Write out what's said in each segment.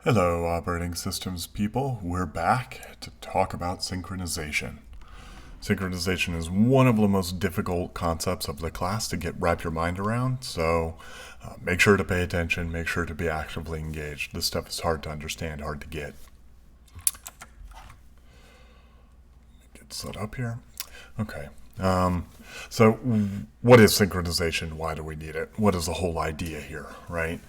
Hello, operating systems people. We're back to talk about synchronization. Synchronization is one of the most difficult concepts of the class to wrap your mind around, so make sure to pay attention, make sure to be actively engaged. This stuff is hard to understand, hard to get. Get set up here. Okay. So what is synchronization? Why do we need it? What is the whole idea here, right?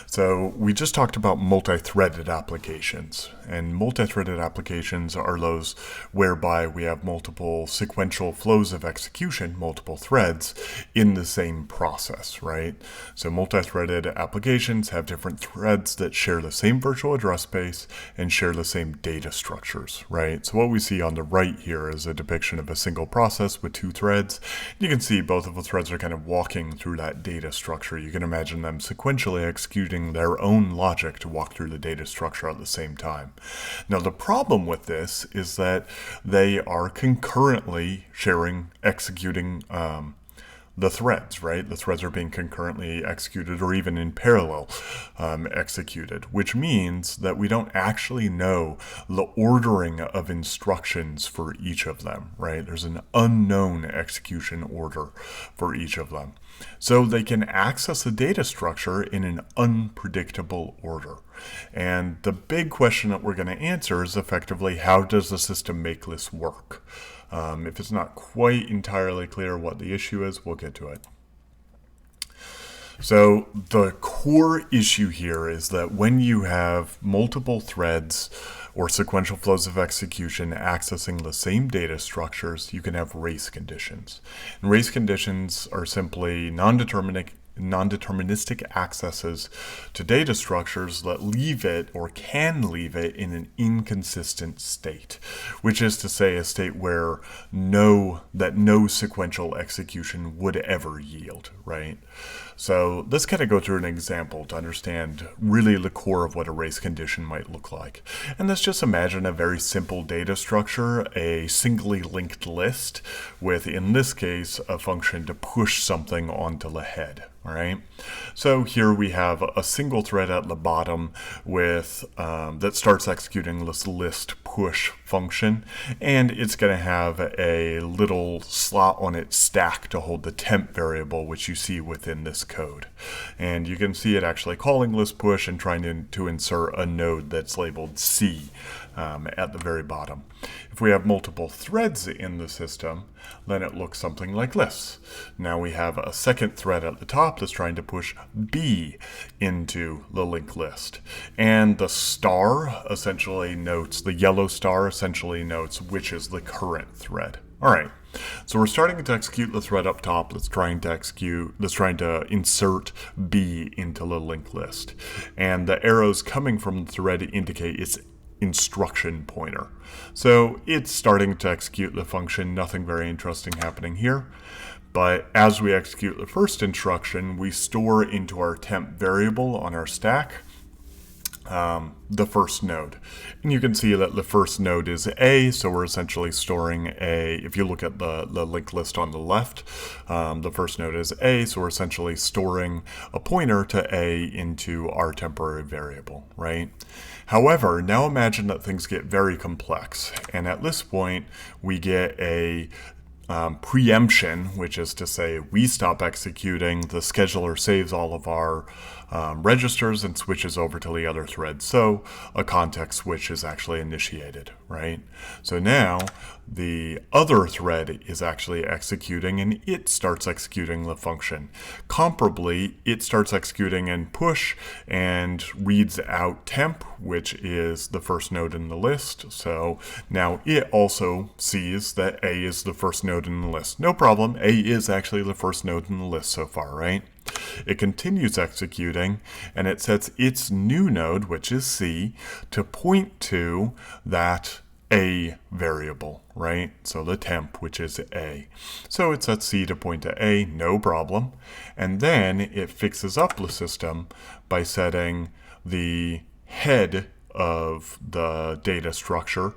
So we just talked about multi-threaded applications, and multi-threaded applications are those whereby we have multiple sequential flows of execution, multiple threads in the same process, right? So multi-threaded applications have different threads that share the same virtual address space and share the same data structures, right? So what we see on the right here is a depiction of a single process with two threads. You can see both of the threads are kind of walking through that data structure. You can imagine them sequentially executing their own logic to walk through the data structure at the same time. Now, the problem with this is that they are concurrently executing the threads, right? The threads are being concurrently executed or even in parallel executed, which means that we don't actually know the ordering of instructions for each of them, right? There's an unknown execution order for each of them. So they can access the data structure in an unpredictable order. And the big question that we're going to answer is effectively, how does the system make this work? If it's not quite entirely clear what the issue is, we'll get to it. So the core issue here is that when you have multiple threads or sequential flows of execution accessing the same data structures, you can have race conditions. And race conditions are simply non-deterministic accesses to data structures that leave it or can leave it in an inconsistent state, which is to say a state where no sequential execution would ever yield, right? So let's kind of go through an example to understand really the core of what a race condition might look like. And let's just imagine a very simple data structure, a singly linked list with, in this case, a function to push something onto the head. All right. So here we have a single thread at the bottom with that starts executing this list push function, and it's going to have a little slot on its stack to hold the temp variable, which you see within this code. And you can see it actually calling list push and trying to insert a node that's labeled C at the very bottom. If we have multiple threads in the system, then it looks something like this. Now we have a second thread at the top that's trying to push B into the linked list. And the star essentially notes, the yellow star essentially notes which is the current thread. All right. So we're starting to execute the thread up top that's trying to insert B into the linked list. And the arrows coming from the thread indicate its instruction pointer. So it's starting to execute the function, nothing very interesting happening here. But as we execute the first instruction, we store into our temp variable on our stack the first node. And you can see that the first node is A, so we're essentially storing if you look at the linked list on the left, the first node is A, so we're essentially storing a pointer to A into our temporary variable, right? However, now imagine that things get very complex, and at this point we get a preemption, which is to say we stop executing, the scheduler saves all of our registers and switches over to the other thread. So a context switch is actually initiated, right? So now the other thread is actually executing and it starts executing the function. Comparably, it starts executing in push and reads out temp, which is the first node in the list. So now it also sees that A is the first node in the list. No problem, A is actually the first node in the list so far, right? It continues executing, and it sets its new node, which is C, to point to that A variable, right? So the temp, which is A. So it sets C to point to A, no problem. And then it fixes up the system by setting the head of the data structure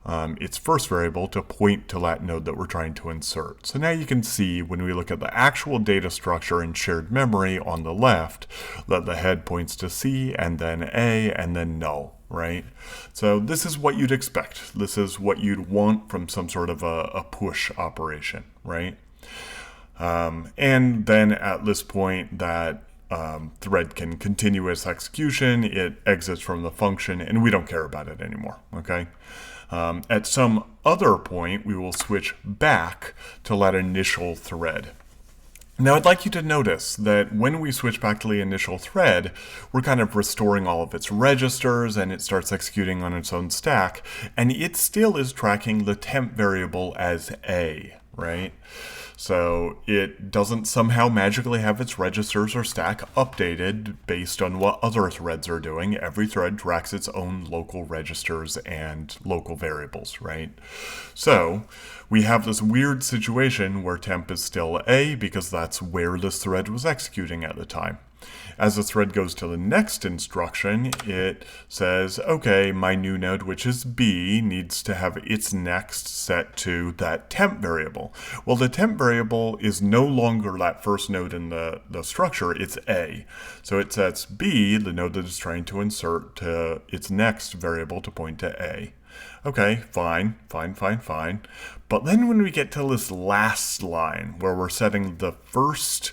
its first variable to point to that node that we're trying to insert. So now you can see when we look at the actual data structure in shared memory on the left that the head points to C and then A and then null, right? So this is what you'd expect. This is what you'd want from some sort of a push operation, right? And then at this point that thread can continue its execution, it exits from the function, and we don't care about it anymore, okay? At some other point, we will switch back to that initial thread. Now, I'd like you to notice that when we switch back to the initial thread, we're kind of restoring all of its registers, and it starts executing on its own stack, and it still is tracking the temp variable as A, right? So it doesn't somehow magically have its registers or stack updated based on what other threads are doing. Every thread tracks its own local registers and local variables, right? So we have this weird situation where temp is still A because that's where this thread was executing at the time. As the thread goes to the next instruction, it says, okay, my new node, which is B, needs to have its next set to that temp variable. Well, the temp variable is no longer that first node in the structure, it's A. So it sets B, the node that it's trying to insert, to its next variable to point to A. Okay, fine. But then when we get to this last line, where we're setting the first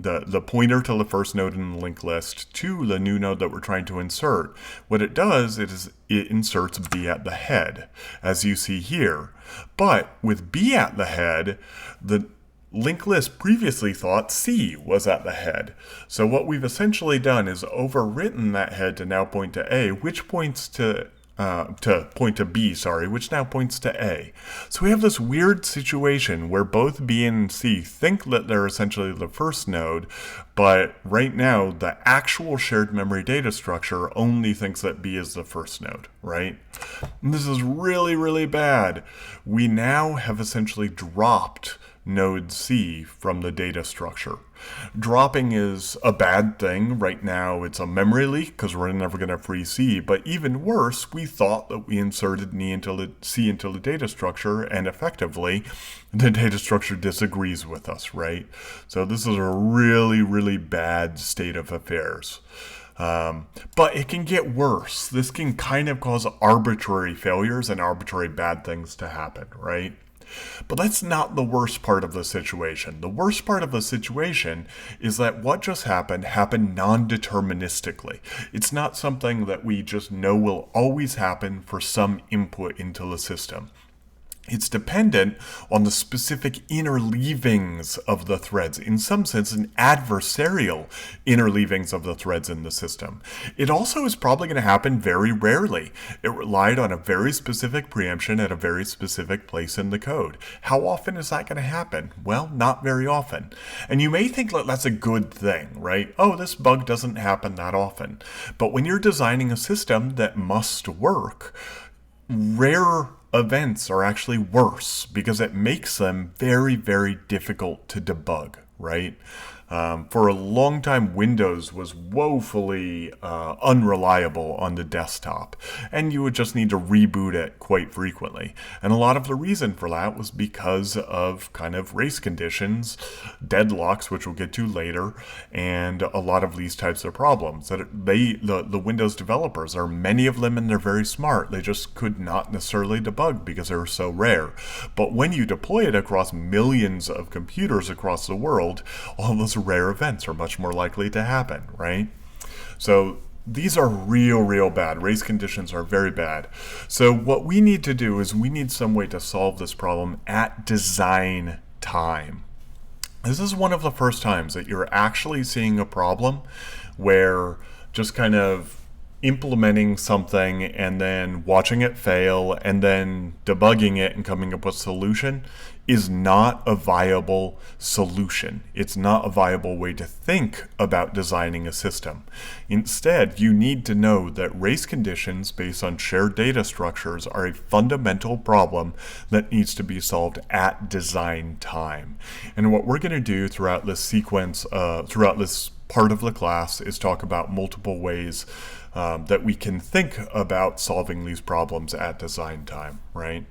the pointer to the first node in the linked list to the new node that we're trying to insert, what it does is it inserts B at the head, as you see here. But with B at the head, the linked list previously thought C was at the head. So what we've essentially done is overwritten that head to now point to A, which points to point to B, which now points to A. So we have this weird situation where both B and C think that they're essentially the first node, but right now the actual shared memory data structure only thinks that B is the first node, right? And this is really, really bad. We now have essentially dropped node C from the data structure. Dropping is a bad thing. Right now it's a memory leak because we're never going to free C, but even worse, we thought that we inserted C into the data structure, and effectively the data structure disagrees with us, right? So this is a really, really bad state of affairs. But it can get worse. This can kind of cause arbitrary failures and arbitrary bad things to happen, right? But that's not the worst part of the situation. The worst part of the situation is that what just happened non-deterministically. It's not something that we just know will always happen for some input into the system. It's dependent on the specific interleavings of the threads, in some sense an adversarial interleavings of the threads in the system. It also is probably going to happen very rarely. It relied on a very specific preemption at a very specific place in the code. How often is that going to happen? Well, not very often. And you may think that that's a good thing, right? Oh, this bug doesn't happen that often. But when you're designing a system that must work, rare events are actually worse because it makes them very, very difficult to debug, right? For a long time, Windows was woefully unreliable on the desktop, and you would just need to reboot it quite frequently. And a lot of the reason for that was because of kind of race conditions, deadlocks, which we'll get to later, and a lot of these types of problems. That the Windows developers, are many of them, and they're very smart. They just could not necessarily debug because they were so rare. But when you deploy it across millions of computers across the world, all those rare events are much more likely to happen, right? So these are real bad. Race conditions are very bad. So what we need to do is we need some way to solve this problem at design time. This is one of the first times that you're actually seeing a problem where just kind of implementing something and then watching it fail and then debugging it and coming up with a solution is not a viable solution. It's not a viable way to think about designing a system. Instead, you need to know that race conditions based on shared data structures are a fundamental problem that needs to be solved at design time. And what we're going to do throughout this sequence, throughout this part of the class is talk about multiple ways that we can think about solving these problems at design time, right?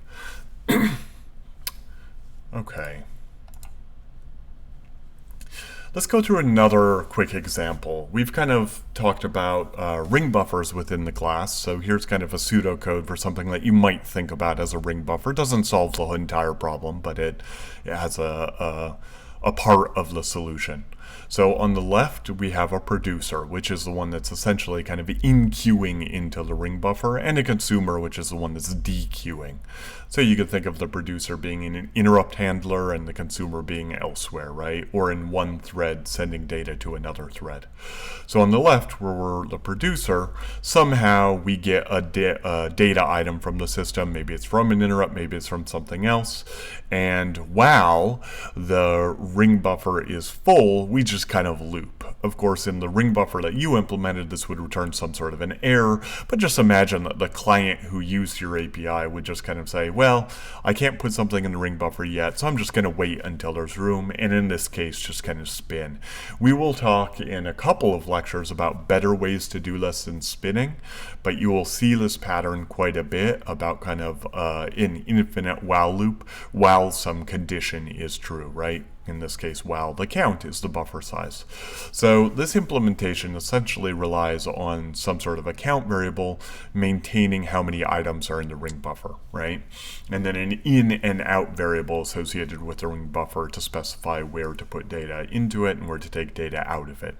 Okay. Let's go through another quick example. We've kind of talked about ring buffers within the class, so here's kind of a pseudocode for something that you might think about as a ring buffer. It doesn't solve the entire problem, but it has a part of the solution. So on the left, we have a producer, which is the one that's essentially kind of in-queuing into the ring buffer, and a consumer, which is the one that's de-queuing. So you could think of the producer being an interrupt handler and the consumer being elsewhere, right? Or in one thread sending data to another thread. So on the left, where we're the producer, somehow we get a data item from the system. Maybe it's from an interrupt, maybe it's from something else. And while the ring buffer is full, we just kind of loop. Of course, in the ring buffer that you implemented, this would return some sort of an error, but just imagine that the client who used your API would just kind of say, well, I can't put something in the ring buffer yet, so I'm just going to wait until there's room, and in this case, just kind of spin. We will talk in a couple of lectures about better ways to do this than spinning, but you will see this pattern quite a bit about kind of an infinite while loop while some condition is true, right? In this case, while the count is the buffer size. So this implementation essentially relies on some sort of a count variable maintaining how many items are in the ring buffer, right? And then an in and out variable associated with the ring buffer to specify where to put data into it and where to take data out of it.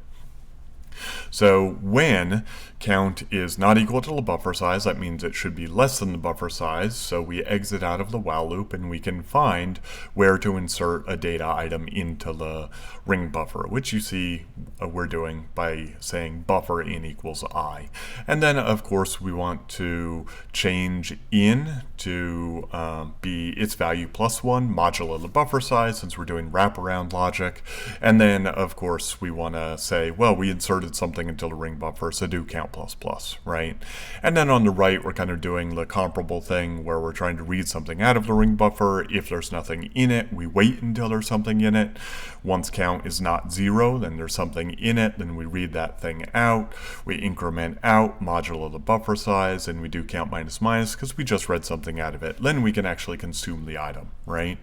So when count is not equal to the buffer size, that means it should be less than the buffer size. So we exit out of the while loop and we can find where to insert a data item into the ring buffer, which you see we're doing by saying buffer in equals I. And then of course we want to change in to be its value plus 1 modulo the buffer size, since we're doing wraparound logic. And then of course we want to say, well, we inserted something into the ring buffer, so do count plus plus, right? And then on the right, we're kind of doing the comparable thing where we're trying to read something out of the ring buffer. If there's nothing in it, we wait until there's something in it. Once count is not 0, then there's something in it, then we read that thing out. We increment out modulo the buffer size, and we do count minus minus because we just read something out of it. Then we can actually consume the item, right?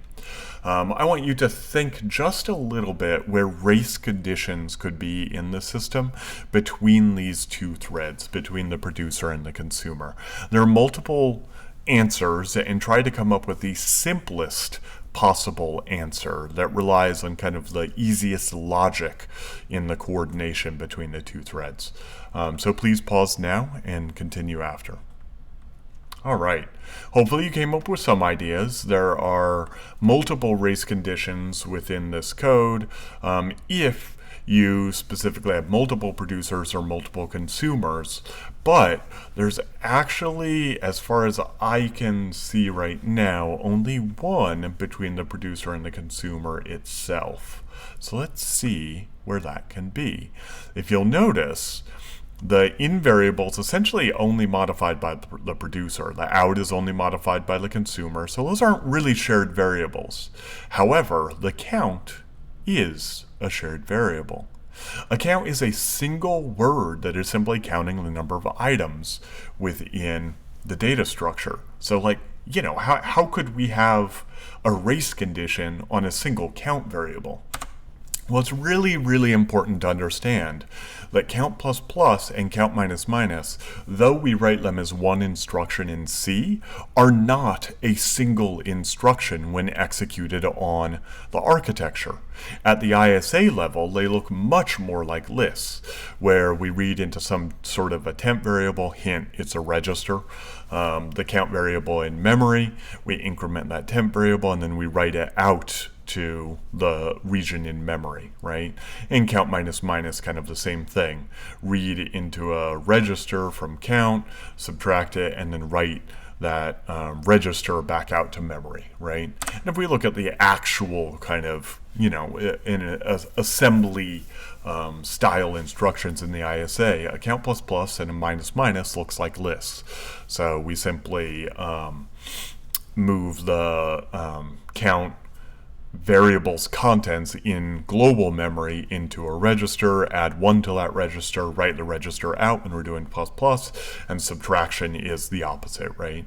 I want you to think just a little bit where race conditions could be in the system between these two threads, between the producer and the consumer. There are multiple answers, and try to come up with the simplest possible answer that relies on kind of the easiest logic in the coordination between the two threads. So please pause now and continue after. All right. Hopefully you came up with some ideas. There are multiple race conditions within this code. If you specifically have multiple producers or multiple consumers, but there's actually, as far as I can see right now, only one between the producer and the consumer itself. So let's see where that can be. If you'll notice, the in variable is essentially only modified by the producer. The out is only modified by the consumer, so those aren't really shared variables. However, the count is a shared variable. A count is a single word that is simply counting the number of items within the data structure. So like, you know, how could we have a race condition on a single count variable? Well, it's really, really important to understand that count plus plus and count minus minus, though we write them as one instruction in C, are not a single instruction when executed on the architecture. At the ISA level, they look much more like lists, where we read into some sort of a temp variable, hint, it's a register, the count variable in memory, we increment that temp variable, and then we write it out to the region in memory, right? And count minus minus, kind of the same thing. Read into a register from count, subtract it, and then write that register back out to memory, right? And if we look at the actual kind of, you know, in a assembly style instructions in the ISA, a count plus plus and a minus minus looks like lists. So we simply move the count variable's contents in global memory into a register, add 1 to that register, write the register out when we're doing plus plus, and subtraction is the opposite, right?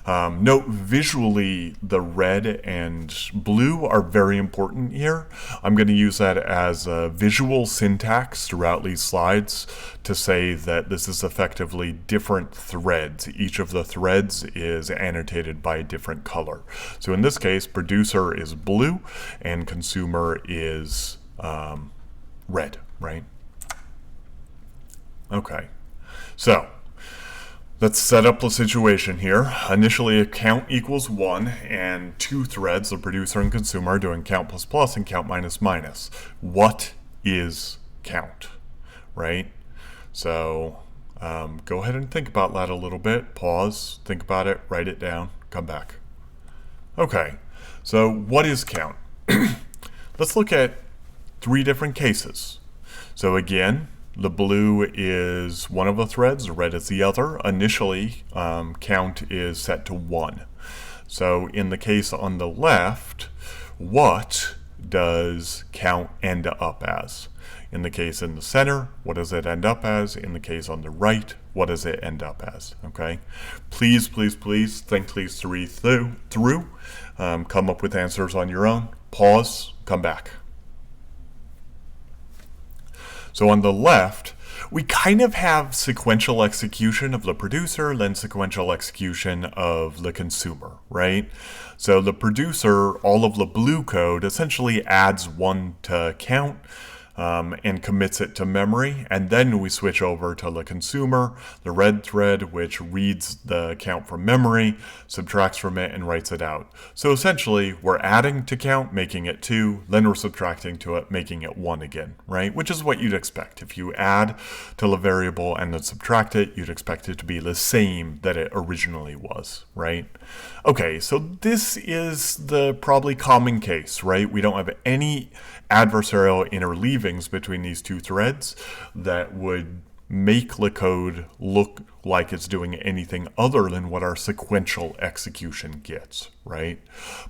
Note visually the red and blue are very important here. I'm going to use that as a visual syntax throughout these slides to say that this is effectively different threads. Each of the threads is annotated by a different color. So in this case, producer is blue and consumer is red, right? Okay, so let's set up the situation here. Initially, a count equals 1, and 2 threads, the producer and consumer, are doing count plus plus and count minus minus. What is count, right? So go ahead and think about that a little bit. Pause, think about it, write it down, come back. Okay, so what is count? Let's look at 3 different cases. So again, the blue is one of the threads, the red is the other. Initially, count is set to 1. So in the case on the left, what does count end up as? In the case in the center, what does it end up as? In the case on the right, what does it end up as? Okay, please, please, please think these 3 through. Come up with answers on your own. Pause, come back. So on the left, we kind of have sequential execution of the producer, then sequential execution of the consumer, right? So the producer, all of the blue code, essentially adds 1 to count and commits it to memory, and then we switch over to the consumer, the red thread, which reads the count from memory, subtracts from it, and writes it out. So essentially, we're adding to count, making it 2, then we're subtracting to it, making it 1 again, right? Which is what you'd expect. If you add to the variable and then subtract it, you'd expect it to be the same that it originally was, right? Okay, so this is the probably common case, right? We don't have any adversarial interleavings between these 2 threads that would make the code look like it's doing anything other than what our sequential execution gets, right?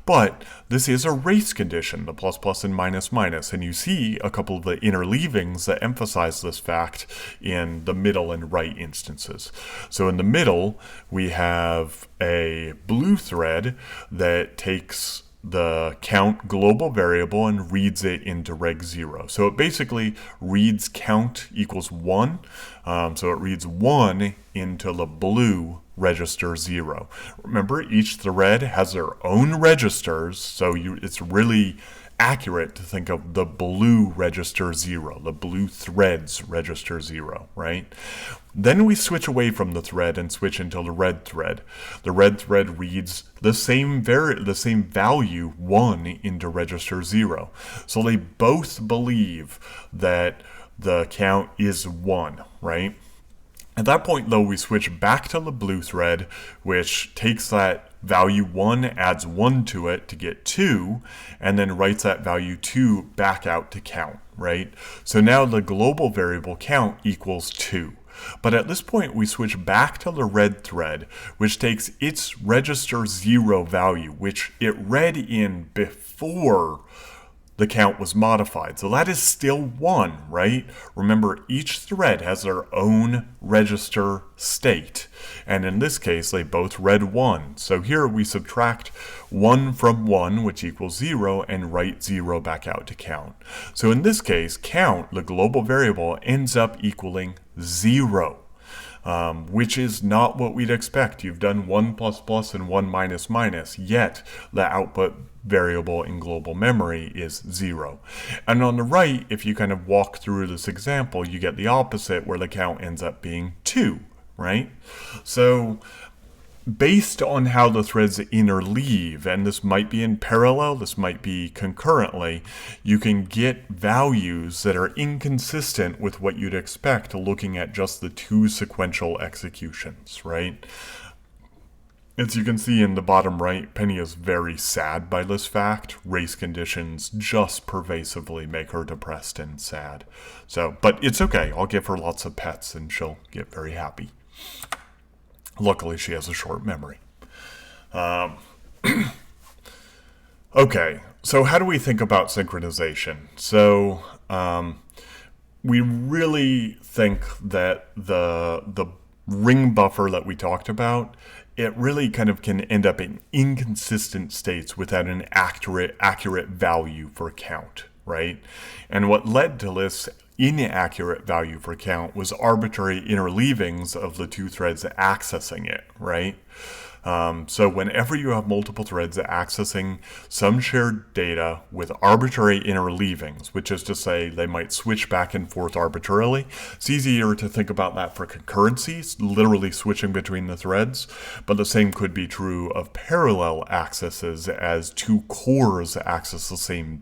But this is a race condition, the plus plus and minus minus, and you see a couple of the interleavings that emphasize this fact in the middle and right instances. So in the middle, we have a blue thread that takes the count global variable and reads it into reg 0. So it basically reads count equals 1. So it reads 1 into the blue register 0. Remember, each thread has their own registers, so it's really accurate to think of the blue register 0, the blue threads register 0, right? Then we switch away from the thread and switch into the red thread. The red thread reads the same value 1 into register 0. So they both believe that the count is 1, right? At that point, though, we switch back to the blue thread, which takes that value 1, adds 1 to it to get 2, and then writes that value 2 back out to count, right? So now the global variable count equals 2. But at this point, we switch back to the red thread, which takes its register 0 value, which it read in before the count was modified. So that is still 1, right? Remember, each thread has their own register state. And in this case, they both read 1. So here we subtract 1 from 1, which equals 0, and write 0 back out to count. So in this case, count, the global variable, ends up equaling 0. Which is not what we'd expect. You've done 1 plus plus and 1 minus minus, yet the output variable in global memory is 0. And on the right, if you kind of walk through this example, you get the opposite, where the count ends up being 2, right? So based on how the threads interleave, and this might be in parallel, this might be concurrently, you can get values that are inconsistent with what you'd expect looking at just the 2 sequential executions, right? As you can see in the bottom right, Penny is very sad by this fact. Race conditions just pervasively make her depressed and sad. So, but it's okay. I'll give her lots of pets and she'll get very happy. Luckily, she has a short memory. Okay, So how do we think about synchronization? So we really think that the ring buffer that we talked about, it really kind of can end up in inconsistent states without an accurate value for count, right? And what led to this inaccurate value for count was arbitrary interleavings of the two threads accessing it, right? So whenever you have multiple threads accessing some shared data with arbitrary interleavings, which is to say they might switch back and forth arbitrarily, it's easier to think about that for concurrency, literally switching between the threads, but the same could be true of parallel accesses as two cores access the same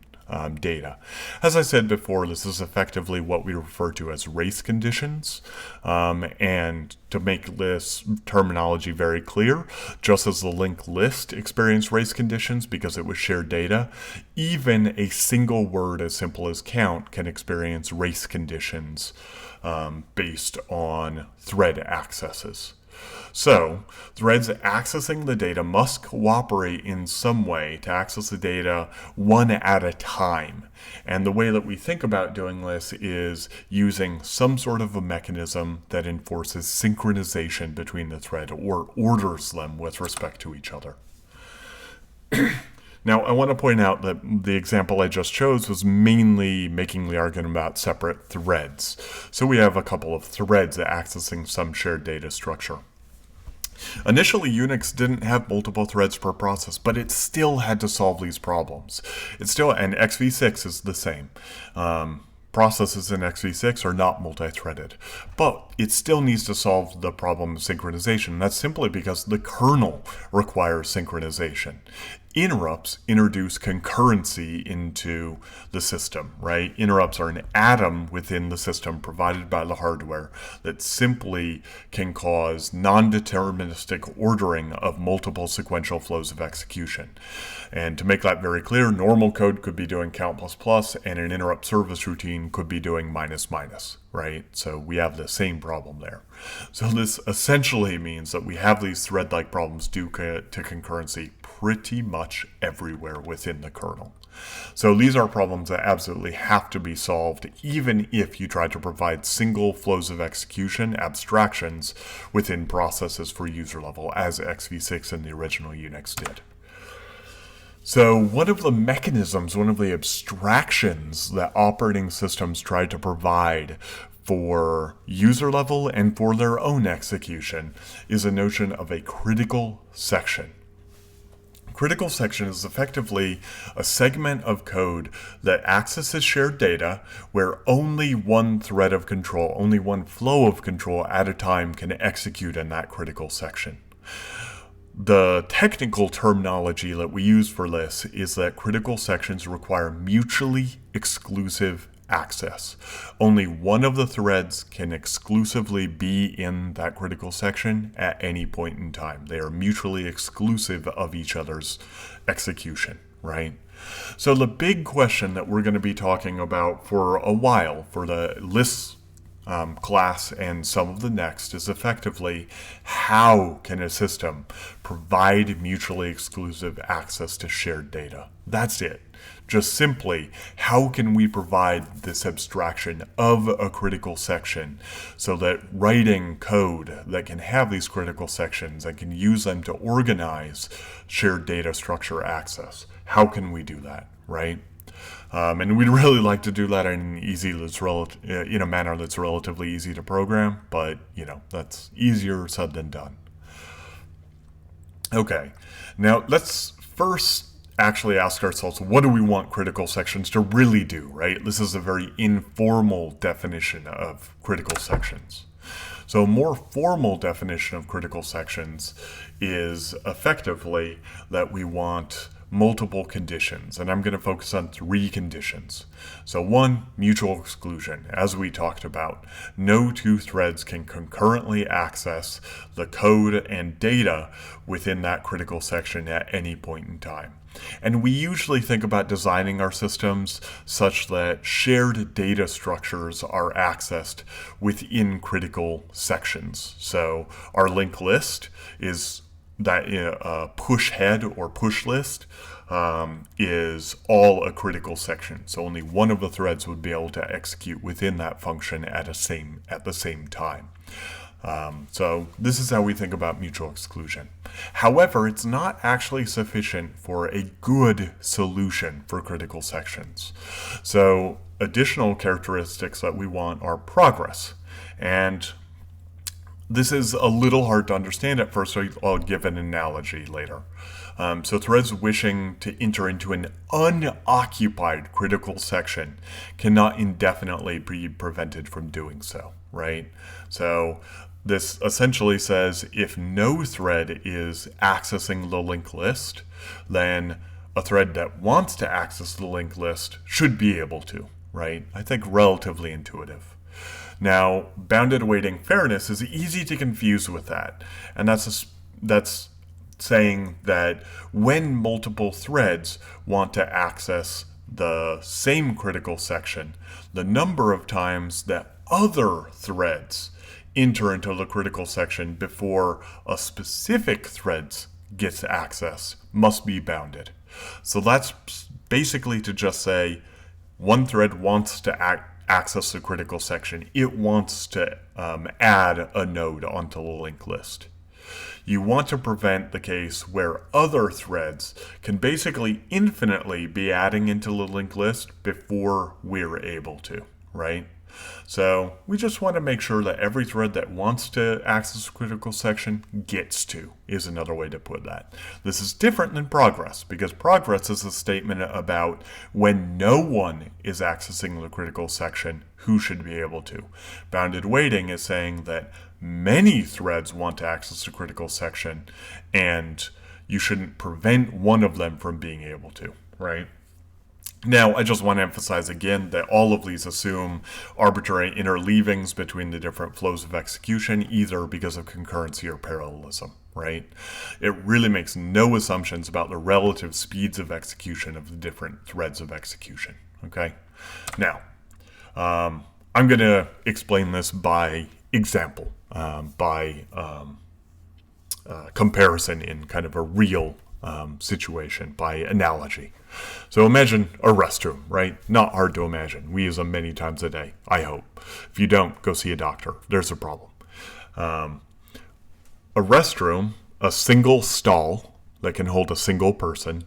data. As I said before, this is effectively what we refer to as race conditions. And to make this terminology very clear, just as the linked list experienced race conditions because it was shared data, even a single word as simple as count can experience race conditions based on thread accesses. So, threads accessing the data must cooperate in some way to access the data one at a time. And the way that we think about doing this is using some sort of a mechanism that enforces synchronization between the thread or orders them with respect to each other. Now, I want to point out that the example I just chose was mainly making the argument about separate threads. So we have a couple of threads accessing some shared data structure. Initially, Unix didn't have multiple threads per process, but it still had to solve these problems. And XV6 is the same. Processes in XV6 are not multi-threaded, but it still needs to solve the problem of synchronization. That's simply because the kernel requires synchronization. Interrupts introduce concurrency into the system, right? Interrupts are an atom within the system provided by the hardware that simply can cause non-deterministic ordering of multiple sequential flows of execution. And to make that very clear, normal code could be doing count plus plus, and an interrupt service routine could be doing minus minus, right? So we have the same problem there. So this essentially means that we have these thread-like problems due to concurrency pretty much everywhere within the kernel. So these are problems that absolutely have to be solved, even if you try to provide single flows of execution abstractions within processes for user level, as XV6 and the original Unix did. So one of the mechanisms, one of the abstractions that operating systems try to provide for user level and for their own execution is a notion of a critical section. Critical section is effectively a segment of code that accesses shared data where only one thread of control, only one flow of control at a time can execute in that critical section. The technical terminology that we use for this is that critical sections require mutually exclusive access. Only one of the threads can exclusively be in that critical section at any point in time. They are mutually exclusive of each other's execution, right? So the big question that we're going to be talking about for a while, for the lists class and some of the next, is effectively how can a system provide mutually exclusive access to shared data? That's it. Just simply, how can we provide this abstraction of a critical section so that writing code that can have these critical sections and can use them to organize shared data structure access? How can we do that, right? And we'd really like to do that in a manner that's relatively easy to program, but that's easier said than done. Okay, now let's first actually ask ourselves, what do we want critical sections to really do, right? This is a very informal definition of critical sections. So a more formal definition of critical sections is effectively that we want multiple conditions, and I'm going to focus on 3 conditions. So 1, mutual exclusion. As we talked about, no two threads can concurrently access the code and data within that critical section at any point in time. And we usually think about designing our systems such that shared data structures are accessed within critical sections. So our linked list is push head or push list is all a critical section. So only one of the threads would be able to execute within that function at the same time. So this is how we think about mutual exclusion. However, it's not actually sufficient for a good solution for critical sections. So additional characteristics that we want are progress. And this is a little hard to understand at first, so I'll give an analogy later. So threads wishing to enter into an unoccupied critical section cannot indefinitely be prevented from doing so, right? So this essentially says if no thread is accessing the linked list, then a thread that wants to access the linked list should be able to, right? I think relatively intuitive. Now, bounded awaiting fairness is easy to confuse with that, and that's saying that when multiple threads want to access the same critical section, the number of times that other threads enter into the critical section before a specific thread gets access must be bounded. So that's basically to just say one thread wants to access the critical section. It wants to add a node onto the linked list. You want to prevent the case where other threads can basically infinitely be adding into the linked list before we're able to, right? So we just want to make sure that every thread that wants to access a critical section gets to, is another way to put that. This is different than progress, because progress is a statement about when no one is accessing the critical section, who should be able to. Bounded waiting is saying that many threads want to access the critical section, and you shouldn't prevent one of them from being able to, right? Now, I just want to emphasize again that all of these assume arbitrary interleavings between the different flows of execution, either because of concurrency or parallelism, right? It really makes no assumptions about the relative speeds of execution of the different threads of execution, okay? Now, I'm going to explain this by example, by comparison in kind of a real situation, by analogy. So imagine a restroom, right? Not hard to imagine. We use them many times a day, I hope. If you don't, go see a doctor. There's a problem. A restroom, a single stall that can hold a single person,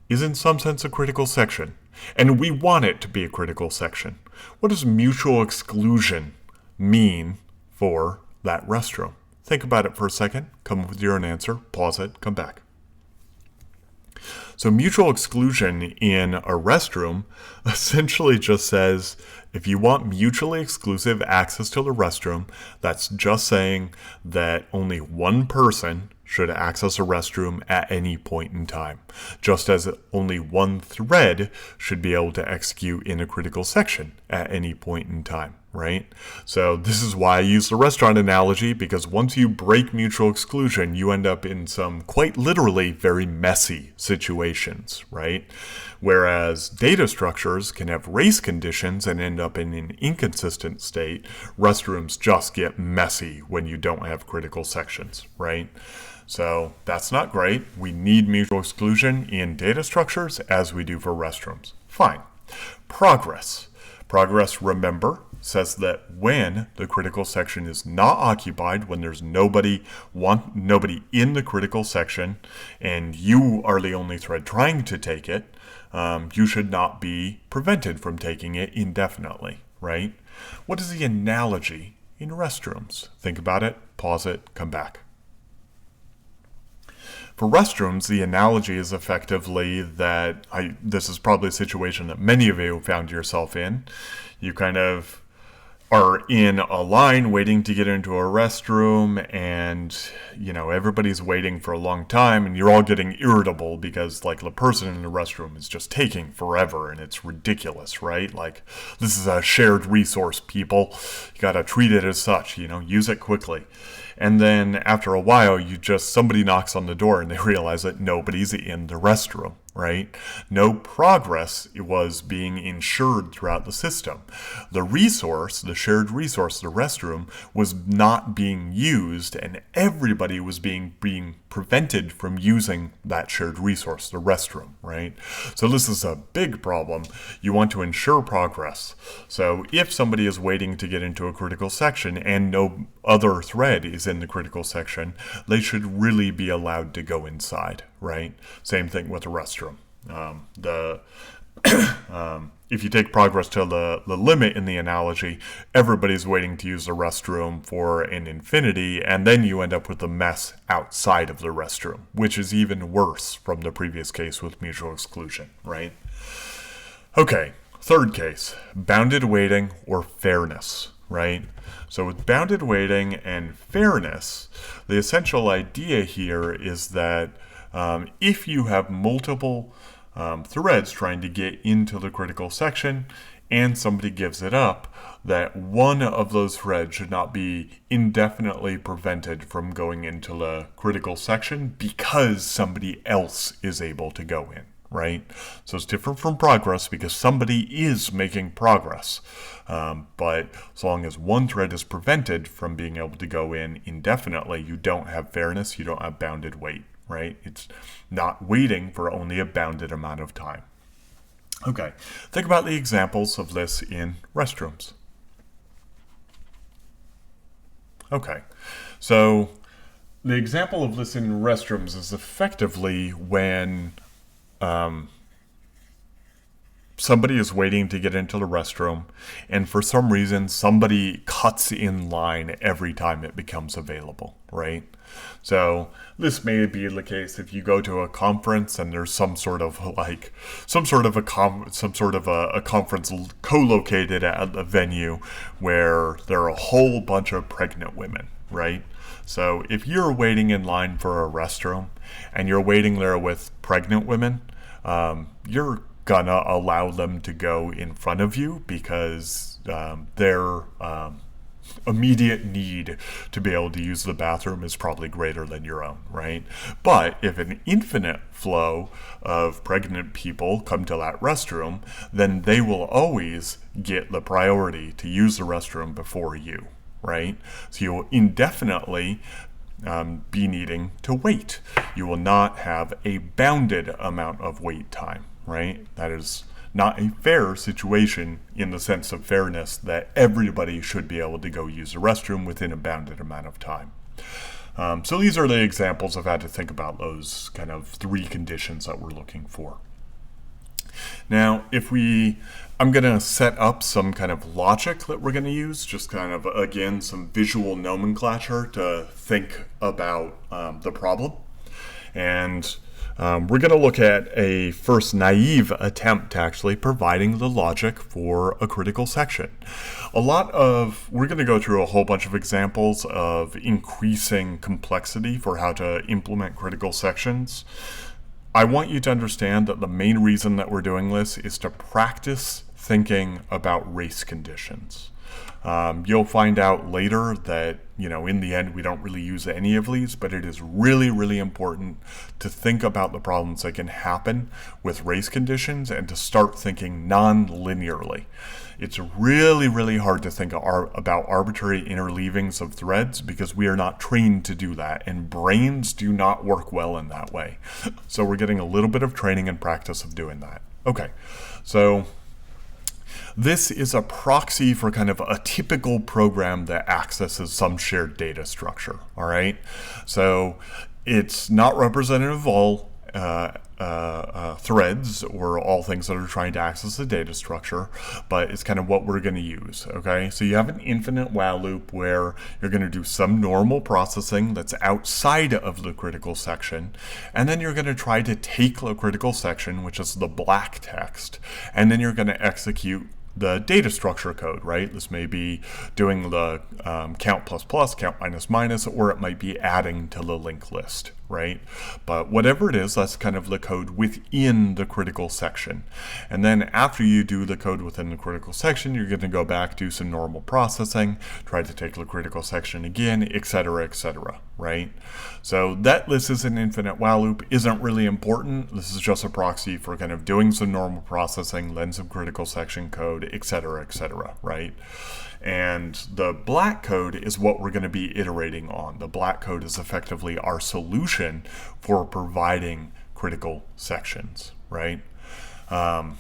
is in some sense a critical section. And we want it to be a critical section. What does mutual exclusion mean for that restroom? Think about it for a second. Come up with your own answer. Pause it. Come back. So mutual exclusion in a restroom essentially just says if you want mutually exclusive access to the restroom, that's just saying that only one person should access a restroom at any point in time, just as only one thread should be able to execute in a critical section at any point in time, right? So this is why I use the restaurant analogy, because once you break mutual exclusion, you end up in some quite literally very messy situations, right? Whereas data structures can have race conditions and end up in an inconsistent state, restrooms just get messy when you don't have critical sections, right? So that's not great. We need mutual exclusion in data structures as we do for restrooms. Fine. Progress. Progress, remember, says that when the critical section is not occupied, when there's nobody in the critical section, and you are the only thread trying to take it, you should not be prevented from taking it indefinitely, right? What is the analogy in restrooms? Think about it, pause it, come back. For restrooms, the analogy is effectively that this is probably a situation that many of you found yourself in. You kind of are in a line waiting to get into a restroom, and everybody's waiting for a long time, and you're all getting irritable because the person in the restroom is just taking forever, and it's ridiculous, right? This is a shared resource, people. You gotta treat it as such, use it quickly. And then after a while, somebody knocks on the door and they realize that nobody's in the restroom, right? No progress was being ensured throughout the system. The resource, the shared resource, the restroom, was not being used, and everybody was being prevented from using that shared resource, the restroom, right? So this is a big problem. You want to ensure progress. So if somebody is waiting to get into a critical section and no other thread is in the critical section, they should really be allowed to go inside, right? Same thing with the restroom. If you take progress to the limit in the analogy, everybody's waiting to use the restroom for an infinity, and then you end up with a mess outside of the restroom, which is even worse from the previous case with mutual exclusion, right? Okay, third case, bounded waiting or fairness, right? So with bounded waiting and fairness, the essential idea here is that if you have multiple threads trying to get into the critical section and somebody gives it up, that one of those threads should not be indefinitely prevented from going into the critical section because somebody else is able to go in, right? So it's different from progress because somebody is making progress. But as long as one thread is prevented from being able to go in indefinitely, you don't have fairness, you don't have bounded wait, right? It's not waiting for only a bounded amount of time. Okay, think about the examples of this in restrooms. Okay, so the example of this in restrooms is effectively when somebody is waiting to get into the restroom, and for some reason somebody cuts in line every time it becomes available, right? So this may be the case if you go to a conference and there's some sort of a conference co-located at the venue where there are a whole bunch of pregnant women, right? So if you're waiting in line for a restroom and you're waiting there with pregnant women, you're gonna allow them to go in front of you because their immediate need to be able to use the bathroom is probably greater than your own, right? But if an infinite flow of pregnant people come to that restroom, then they will always get the priority to use the restroom before you, right? So you will indefinitely be needing to wait. You will not have a bounded amount of wait time, right? That is not a fair situation in the sense of fairness that everybody should be able to go use the restroom within a bounded amount of time. So these are the examples I've had to think about those kind of three conditions that we're looking for. Now, I'm going to set up some kind of logic that we're going to use, just kind of, again, some visual nomenclature to think about the problem. And we're going to look at a first naive attempt to actually providing the logic for a critical section. We're going to go through a whole bunch of examples of increasing complexity for how to implement critical sections. I want you to understand that the main reason that we're doing this is to practice thinking about race conditions. You'll find out later that, in the end, we don't really use any of these, but it is really, really important to think about the problems that can happen with race conditions and to start thinking non-linearly. It's really, really hard to think about arbitrary interleavings of threads because we are not trained to do that, and brains do not work well in that way. So we're getting a little bit of training and practice of doing that. Okay, so this is a proxy for kind of a typical program that accesses some shared data structure, all right? So it's not representative of all threads or all things that are trying to access the data structure, but it's kind of what we're going to use, okay? So you have an infinite while loop where you're going to do some normal processing that's outside of the critical section, and then you're going to try to take the critical section, which is the black text, and then you're going to execute the data structure code, right? This may be doing the count plus plus, count minus minus, or it might be adding to the linked list, right? But whatever it is, that's kind of the code within the critical section. And then after you do the code within the critical section, you're going to go back, do some normal processing, try to take the critical section again, etc., right? So that this is an infinite while loop isn't really important. This is just a proxy for kind of doing some normal processing, then some critical section code, etc., right? And the black code is what we're going to be iterating on. The black code is effectively our solution for providing critical sections, right? And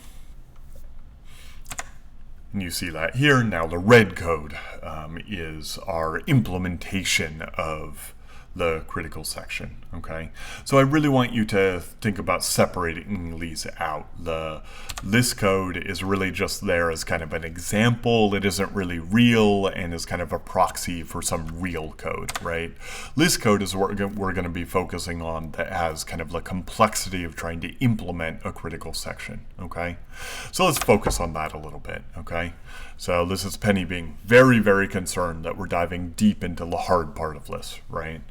you see that here. Now the red code is our implementation of the critical section, okay? So I really want you to think about separating these out. This code is really just there as kind of an example. It isn't really real and is kind of a proxy for some real code, right? This code is what we're going to be focusing on that has kind of the complexity of trying to implement a critical section, okay? So let's focus on that a little bit, okay? So this is Penny being very, very concerned that we're diving deep into the hard part of this, right?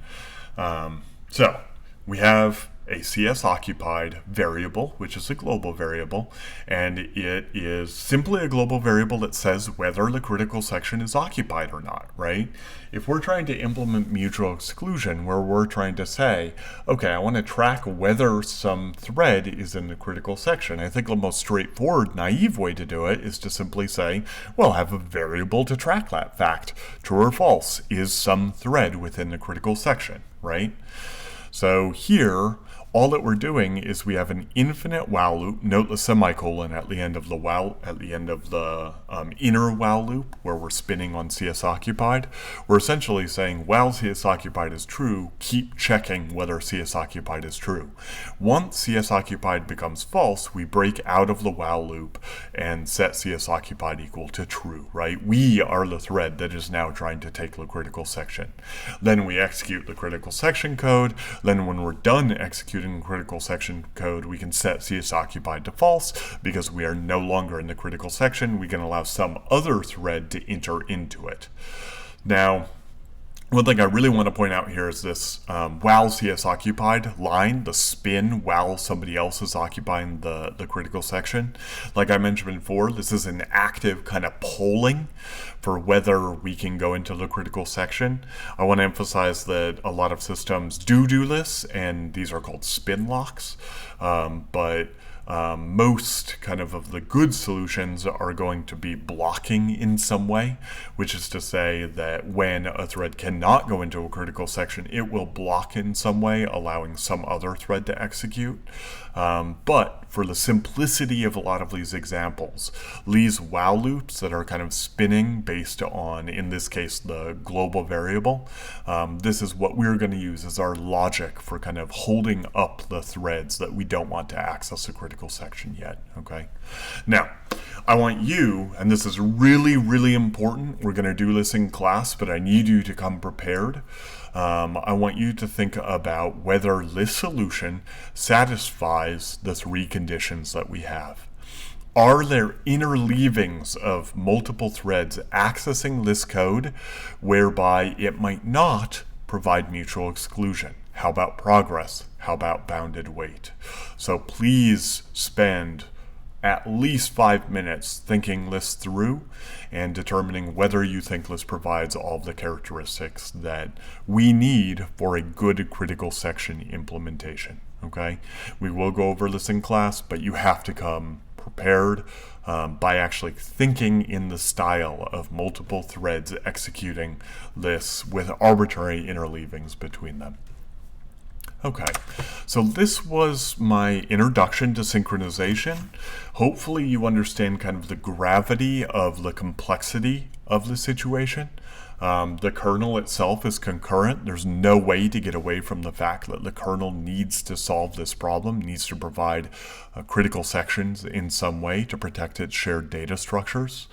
So we have a CS occupied variable, which is a global variable, and it is simply a global variable that says whether the critical section is occupied or not, right? If we're trying to implement mutual exclusion, where we're trying to say, okay, I want to track whether some thread is in the critical section, I think the most straightforward, naive way to do it is to simply say, well, have a variable to track that fact. True or false, is some thread within the critical section, right? So here, all that we're doing is we have an infinite while loop. Note the semicolon at the end of the while, at the end of the inner while loop, where we're spinning on CS occupied. We're essentially saying while CS occupied is true, keep checking whether CS occupied is true. Once CS occupied becomes false, we break out of the while loop and set CS occupied equal to true, right? We are the thread that is now trying to take the critical section. Then we execute the critical section code. Then when we're done executing critical section code, we can set CS occupied to false because we are no longer in the critical section. We can allow some other thread to enter into it. Now, one thing I really want to point out here is this while CS occupied line, the spin while somebody else is occupying the critical section. Like I mentioned before, this is an active kind of polling for whether we can go into the critical section. I want to emphasize that a lot of systems do this, and these are called spin locks, but most kind of the good solutions are going to be blocking in some way, which is to say that when a thread cannot go into a critical section, it will block in some way, allowing some other thread to execute. But for the simplicity of a lot of these examples, these while loops that are kind of spinning based on, in this case, the global variable, this is what we're going to use as our logic for kind of holding up the threads that we don't want to access a critical section yet, okay? Now, I want you, and this is really, really important, we're going to do this in class, but I need you to come prepared. I want you to think about whether this solution satisfies the three conditions that we have. Are there interleavings of multiple threads accessing this code whereby it might not provide mutual exclusion? How about progress? How about bounded weight? So please spend at least 5 minutes thinking this through and determining whether you think this provides all of the characteristics that we need for a good critical section implementation, okay? We will go over this in class, but you have to come prepared by actually thinking in the style of multiple threads executing this with arbitrary interleavings between them. Okay, so this was my introduction to synchronization. Hopefully you understand kind of the gravity of the complexity of the situation. The kernel itself is concurrent. There's no way to get away from the fact that the kernel needs to solve this problem, needs to provide critical sections in some way to protect its shared data structures.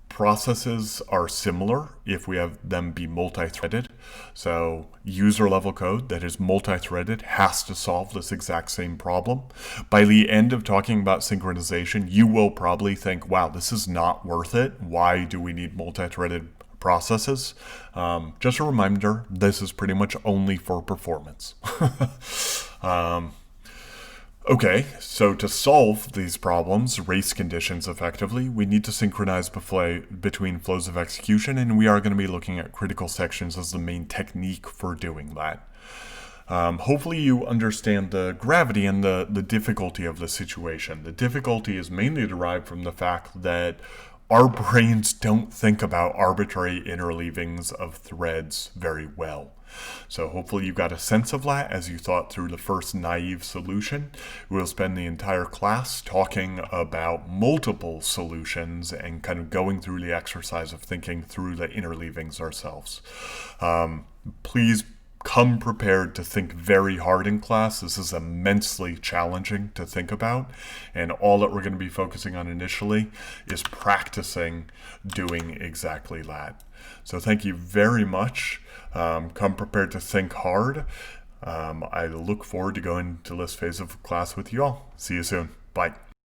Processes are similar if we have them be multi-threaded. So user level code that is multi-threaded has to solve this exact same problem. By the end of talking about synchronization, you will probably think, wow, this is not worth it. Why do we need multi-threaded processes. Just a reminder, this is pretty much only for performance. Okay, so to solve these problems, race conditions effectively, we need to synchronize between flows of execution, and we are going to be looking at critical sections as the main technique for doing that. Hopefully you understand the gravity and the difficulty of the situation. The difficulty is mainly derived from the fact that our brains don't think about arbitrary interleavings of threads very well. So hopefully you got a sense of that as you thought through the first naive solution. We'll spend the entire class talking about multiple solutions and kind of going through the exercise of thinking through the interleavings ourselves. Please come prepared to think very hard in class. This is immensely challenging to think about, and all that we're going to be focusing on initially is practicing doing exactly that. So thank you very much. Come prepared to think hard. I look forward to going to this phase of class with you all. See you soon. Bye.